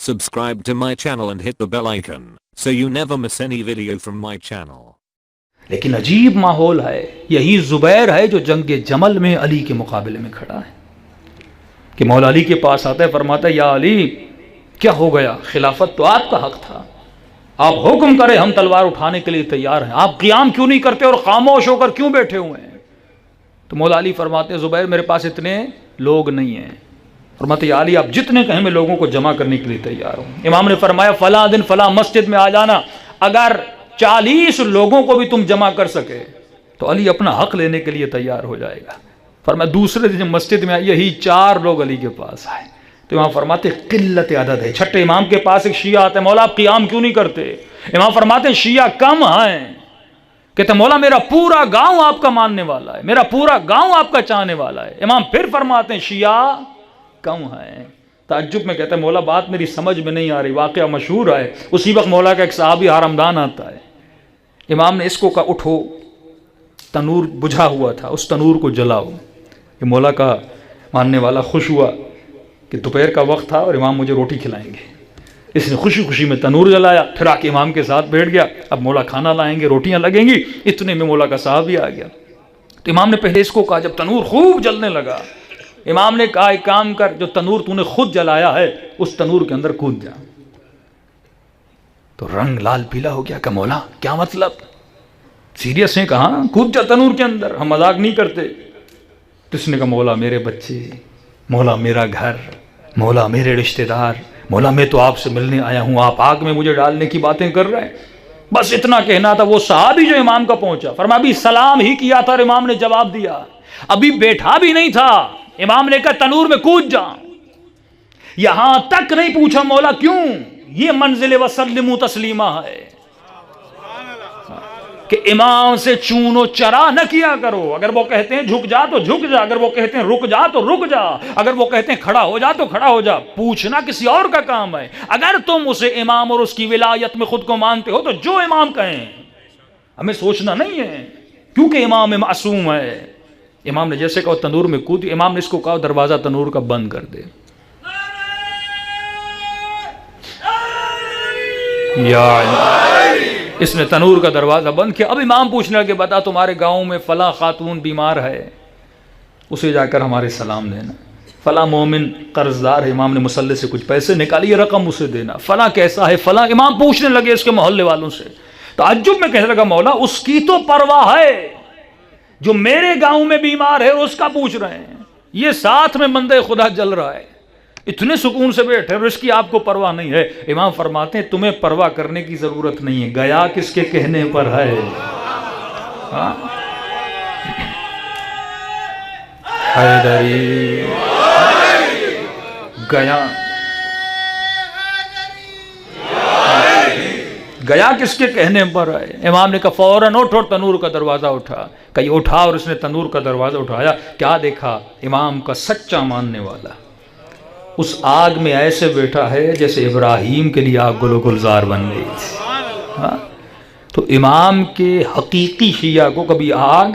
Subscribe to my channel and hit the bell icon so you never miss any video from my channel. لیکن عجیب ماحول ہے. یہی زبیر ہے جو جنگ جمل میں علی کے مقابلے میں کھڑا ہے کہ مولا علی کے پاس آتا ہے, فرماتا ہے یا علی کیا ہو گیا, خلافت تو آپ کا حق تھا, آپ حکم کرے ہم تلوار اٹھانے کے لیے تیار ہیں, آپ قیام کیوں نہیں کرتے اور خاموش ہو کر کیوں بیٹھے ہوئے ہیں؟ تو مولا علی فرماتے ہیں زبیر میرے پاس اتنے لوگ نہیں ہیں. فرماتے یا علی آپ جتنے کہیں میں لوگوں کو جمع کرنے کے لیے تیار ہوں. امام نے فرمایا فلاں دن فلاں مسجد میں آ جانا, اگر 40 لوگوں کو بھی تم جمع کر سکے تو علی اپنا حق لینے کے لیے تیار ہو جائے گا. فرمایا دوسرے دن مسجد میں یہی 4 لوگ علی کے پاس آئے تو امام فرماتے قلت عدد ہے. چھٹے امام کے پاس ایک شیعہ آتا ہے, مولا آپ قیام کیوں نہیں کرتے؟ امام فرماتے ہیں شیعہ کم ہیں. کہتے مولا میرا پورا گاؤں آپ کا ماننے والا ہے, میرا پورا گاؤں آپ کا چاہنے والا ہے. امام پھر فرماتے ہیں شیعہ کم ہیں. تعجب میں کہتا ہے مولا بات میری سمجھ میں نہیں آ رہی. واقعہ مشہور ہے, اسی وقت مولا کا ایک صحابی حرمدان آتا ہے. امام نے اس کو کہا اٹھو, تنور بجھا ہوا تھا, اس تنور کو جلاؤ. کہ مولا کا ماننے والا خوش ہوا کہ دوپہر کا وقت تھا اور امام مجھے روٹی کھلائیں گے. اس نے خوشی خوشی میں تنور جلایا, پھر آ کے امام کے ساتھ بیٹھ گیا. اب مولا کھانا لائیں گے, روٹیاں لگیں گی. اتنے میں مولا کا صحابی آ گیا. تو امام نے پہلے اس کو کہا, جب تنور خوب جلنے لگا امام نے کہا ایک کام کر, جو تنور تو نے خود جلایا ہے اس تنور کے اندر کود جا. تو رنگ لال پیلا ہو گیا کہ مولا کیا مطلب, سیریس ہیں؟ کہاں کود جا تنور کے اندر, ہم مذاق نہیں کرتے. تو اس نے کہا مولا میرے بچے, مولا میرا گھر, مولا میرے رشتہ دار, مولا میں تو آپ سے ملنے آیا ہوں, آپ آگ میں مجھے ڈالنے کی باتیں کر رہے ہیں. بس اتنا کہنا تھا. وہ صحابی جو امام کا پہنچا فرمایا ابھی سلام ہی کیا تھا اور امام نے جواب دیا, ابھی بیٹھا بھی نہیں تھا امام نے کہا تنور میں کود جا. یہاں تک نہیں پوچھا مولا کیوں, یہ منزل وسلموا تسلیما ہے کہ امام سے چون و چرا نہ کیا کرو. اگر وہ کہتے ہیں جھک جا تو جھک جا, اگر وہ کہتے ہیں رک جا تو رک جا, اگر وہ کہتے ہیں کھڑا ہو جا تو کھڑا ہو جا. پوچھنا کسی اور کا کام ہے. اگر تم اسے امام اور اس کی ولایت میں خود کو مانتے ہو تو جو امام کہیں, ہمیں سوچنا نہیں ہے کیونکہ امام معصوم ہے. امام نے جیسے کہا تنور میں کود, امام نے اس کو کہا دروازہ تنور کا بند کر دے. اس نے تنور کا دروازہ بند کیا. اب امام پوچھنے لگے بتا تمہارے گاؤں میں فلاں خاتون بیمار ہے, اسے جا کر ہمارے سلام دینا. فلاں مومن قرض دار ہے, امام نے مسلح سے کچھ پیسے نکالی, یہ رقم اسے دینا. فلاں کیسا ہے, فلاں. امام پوچھنے لگے اس کے محلے والوں سے. تعجب میں کہنے لگا مولا اس کی تو پرواہ ہے جو میرے گاؤں میں بیمار ہے اور اس کا پوچھ رہے ہیں, یہ ساتھ میں بندے خدا جل رہا ہے, اتنے سکون سے بیٹھے اور اس کی آپ کو پرواہ نہیں ہے. امام فرماتے ہیں تمہیں پرواہ کرنے کی ضرورت نہیں ہے, گیا کس کے کہنے پر ہے. حیدری گیا کس کے کہنے پر ہے. امام نے کہا فوراً اٹھ اور تنور کا دروازہ اٹھا. کہیں اٹھا اور اس نے تنور کا دروازہ اٹھایا. کیا دیکھا, امام کا سچا ماننے والا اس آگ میں ایسے بیٹھا ہے جیسے ابراہیم کے لیے آگ گل و گلزار بن گئی تھی. تو امام کے حقیقی شیعہ کو کبھی آگ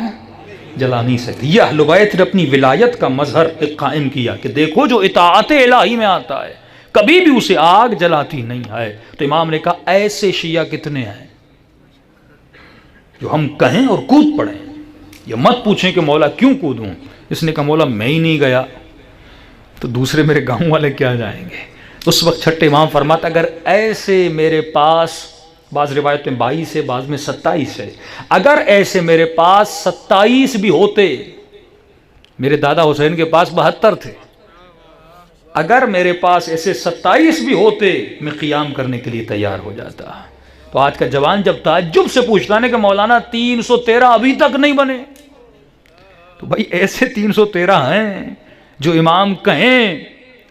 جلا نہیں سکتی. یہ اہل بیت نے اپنی ولایت کا مظہر قائم کیا کہ دیکھو جو اطاعت الہی میں آتا ہے کبھی بھی اسے آگ جلاتی نہیں ہے. تو امام نے کہا ایسے شیعہ کتنے ہیں جو ہم کہیں اور کود پڑیں. یہ مت پوچھیں کہ مولا کیوں کودوں. اس نے کہا مولا میں ہی نہیں گیا تو دوسرے میرے گاؤں والے کیا جائیں گے. اس وقت چھٹے امام فرماتا اگر ایسے میرے پاس, بعض روایت میں 22 ہے, بعض میں 27 ہے, اگر ایسے میرے پاس 27 بھی ہوتے, میرے دادا حسین کے پاس 72 تھے, اگر میرے پاس ایسے 27 بھی ہوتے میں قیام کرنے کے لیے تیار ہو جاتا. تو آج کا جوان جب تعجب سے پوچھتا ہے کہ مولانا 313 ابھی تک نہیں بنے, تو بھائی ایسے 313 ہیں جو امام کہیں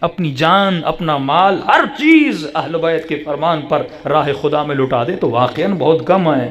اپنی جان, اپنا مال, ہر چیز اہل بیت کے فرمان پر راہ خدا میں لٹا دے, تو واقعاً بہت کم ہے.